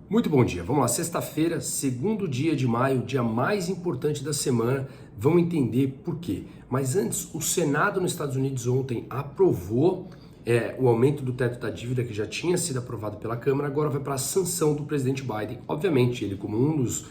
Muito bom dia. Vamos lá, sexta-feira, segundo dia de maio, dia mais importante da semana. Vamos entender por quê. Mas antes, o Senado nos Estados Unidos ontem aprovou o aumento do teto da dívida que já tinha sido aprovado pela Câmara, agora vai para a sanção do presidente Biden. Obviamente, ele como um dos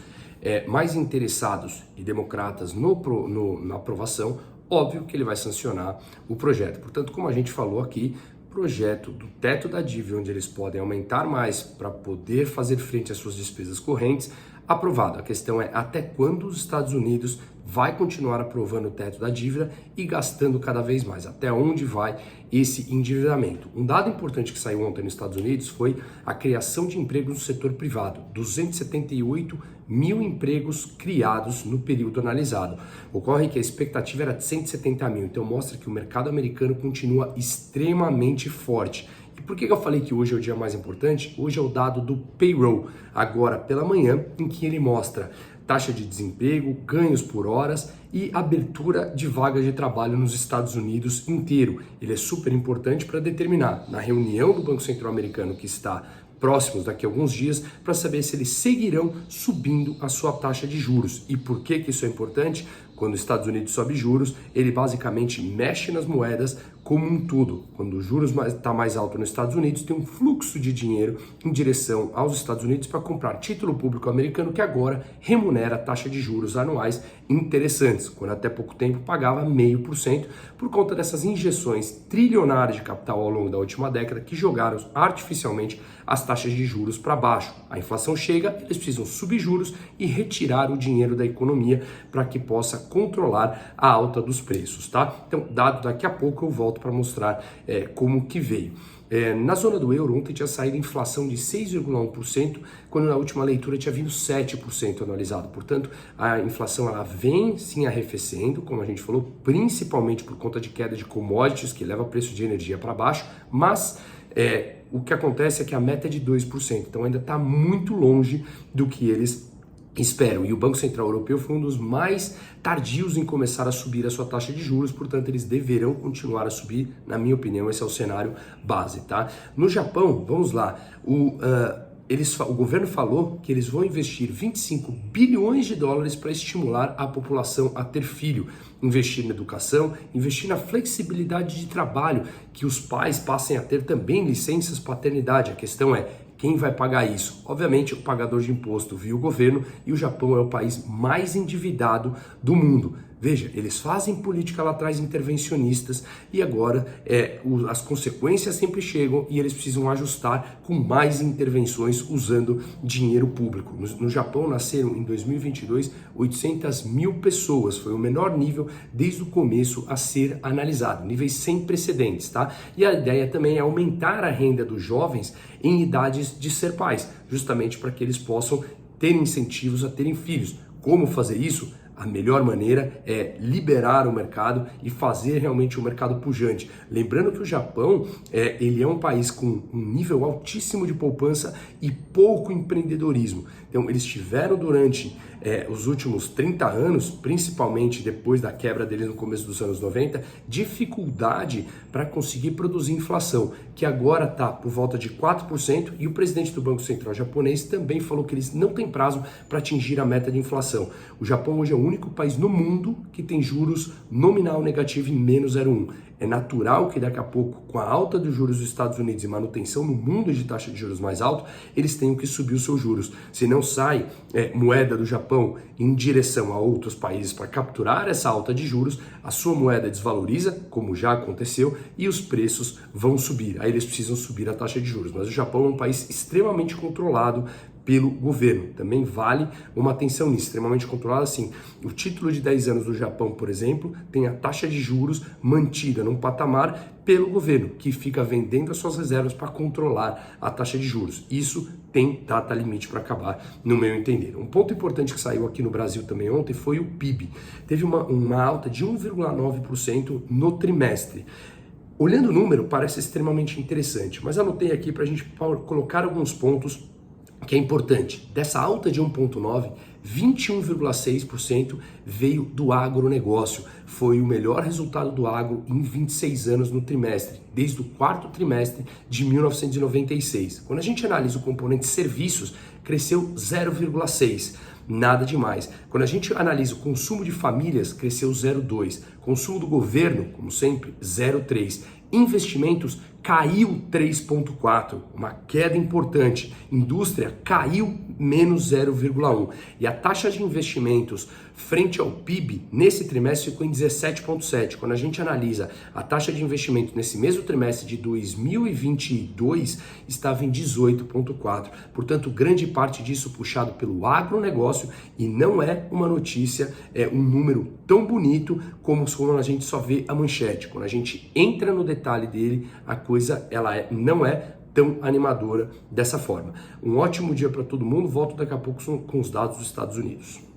mais interessados e democratas na aprovação, óbvio que ele vai sancionar o projeto. Portanto, como a gente falou aqui, projeto do teto da dívida, onde eles podem aumentar mais para poder fazer frente às suas despesas correntes, aprovado. A questão é até quando os Estados Unidos vai continuar aprovando o teto da dívida e gastando cada vez mais, até onde vai esse endividamento. Um dado importante que saiu ontem nos Estados Unidos foi a criação de empregos no setor privado, 278 mil empregos criados no período analisado. Ocorre que a expectativa era de 170 mil, então mostra que o mercado americano continua extremamente forte. E por que eu falei que hoje é o dia mais importante? Hoje é o dado do payroll, agora pela manhã, em que ele mostra taxa de desemprego, ganhos por horas e abertura de vagas de trabalho nos Estados Unidos inteiro. Ele é super importante para determinar, na reunião do Banco Central Americano que está próximos daqui a alguns dias, para saber se eles seguirão subindo a sua taxa de juros. E por que isso é importante? Quando os Estados Unidos sobe juros, ele basicamente mexe nas moedas como um todo. Quando o juros está mais alto nos Estados Unidos, tem um fluxo de dinheiro em direção aos Estados Unidos para comprar título público americano que agora remunera taxa de juros anuais interessantes, quando até pouco tempo pagava 0,5% por conta dessas injeções trilionárias de capital ao longo da última década que jogaram artificialmente as taxas de juros para baixo. A inflação chega, eles precisam subir juros e retirar o dinheiro da economia para que possa controlar a alta dos preços, tá? Então, daqui a pouco eu volto para mostrar como que veio. Na zona do euro, ontem tinha saído inflação de 6,1%, quando na última leitura tinha vindo 7% anualizado. Portanto, a inflação ela vem sim arrefecendo, como a gente falou, principalmente por conta de queda de commodities, que leva o preço de energia para baixo, mas o que acontece é que a meta é de 2%, então ainda está muito longe do que eles esperam. E o Banco Central Europeu foi um dos mais tardios em começar a subir a sua taxa de juros, portanto eles deverão continuar a subir, na minha opinião, esse é o cenário base, tá? No Japão, vamos lá, o governo falou que eles vão investir 25 bilhões de dólares para estimular a população a ter filho, investir na educação, investir na flexibilidade de trabalho, que os pais passem a ter também licenças paternidade. A questão é, quem vai pagar isso? Obviamente, o pagador de imposto via o governo, e o Japão é o país mais endividado do mundo. Veja, eles fazem política lá atrás intervencionistas e agora as consequências sempre chegam e eles precisam ajustar com mais intervenções usando dinheiro público. No Japão nasceram em 2022 800 mil pessoas, foi o menor nível desde o começo a ser analisado, níveis sem precedentes, tá? E a ideia também é aumentar a renda dos jovens em idades de ser pais, justamente para que eles possam ter incentivos a terem filhos. Como fazer isso? A melhor maneira é liberar o mercado e fazer realmente o mercado pujante. Lembrando que o Japão ele é um país com um nível altíssimo de poupança e pouco empreendedorismo. Então eles tiveram durante os últimos 30 anos, principalmente depois da quebra deles no começo dos anos 90, dificuldade para conseguir produzir inflação, que agora está por volta de 4%, e o presidente do Banco Central japonês também falou que eles não têm prazo para atingir a meta de inflação. O Japão hoje é o único país no mundo que tem juros nominal negativo em menos 0,1. É natural que daqui a pouco, com a alta dos juros dos Estados Unidos e manutenção no mundo de taxa de juros mais alto, eles tenham que subir os seus juros. Se não sai moeda do Japão em direção a outros países para capturar essa alta de juros, a sua moeda desvaloriza, como já aconteceu, e os preços vão subir. Aí eles precisam subir a taxa de juros. Mas o Japão é um país extremamente controlado pelo governo. Também vale uma atenção nisso, extremamente controlado assim. O título de 10 anos do Japão, por exemplo, tem a taxa de juros mantida num patamar pelo governo, que fica vendendo as suas reservas para controlar a taxa de juros. Isso tem data limite para acabar, no meu entender. Um ponto importante que saiu aqui no Brasil também ontem foi o PIB. Teve uma alta de 1,9% no trimestre. Olhando o número, parece extremamente interessante, mas anotei aqui para a gente colocar alguns pontos que é importante, dessa alta de 1,9%, 21,6% veio do agronegócio. Foi o melhor resultado do agro em 26 anos no trimestre, desde o quarto trimestre de 1996. Quando a gente analisa o componente serviços, cresceu 0,6%. Nada demais. Quando a gente analisa o consumo de famílias, cresceu 0,2%. Consumo do governo, como sempre, 0,3%. Investimentos caiu 3,4%, uma queda importante. Indústria caiu menos 0,1%. E a taxa de investimentos frente ao PIB nesse trimestre ficou em 17,7%. Quando a gente analisa a taxa de investimento nesse mesmo trimestre de 2022, estava em 18,4%. Portanto, grande parte disso puxado pelo agronegócio, e não é uma notícia, é um número tão bonito como quando a gente só vê a manchete. Quando a gente entra no detalhe dele, a coisa não é tão animadora dessa forma. Um ótimo dia para todo mundo. Volto daqui a pouco com os dados dos Estados Unidos.